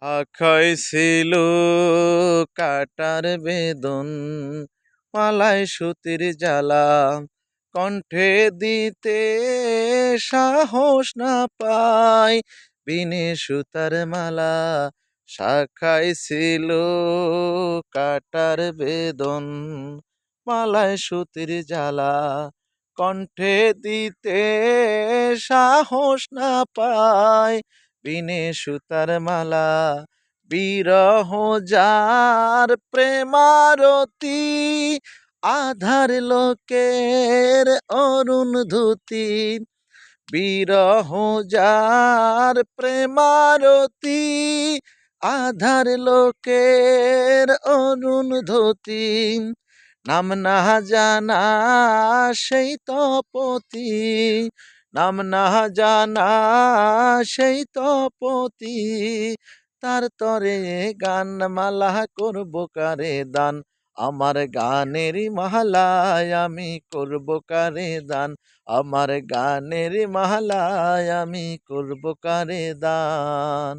আখাই ছিল কাটার বেদন, মালায় সুতির জ্বালা, কণ্ঠে দিতে সাহস না পাই, বিনে সুতার মালা। শাখায় ছিল কাটার বেদন, মালায় সুতির জ্বালা, কণ্ঠে দিতে সাহস না পাই, বিনে সুতার মালা। বিরহ যার প্রেমারতি, আধার লোকের অরুণধুতি। বিরহ যার প্রেমারতি, আধার লোকের অরুণধুতি। নাম না জানা সেই তপতি, নাম না জানা সেই তপতি। তার তরে গান মালা করব কারে দান, আমার গানের মালায় আমি করব কারে দান, আমার গানের মালায় আমি করব কারে দান।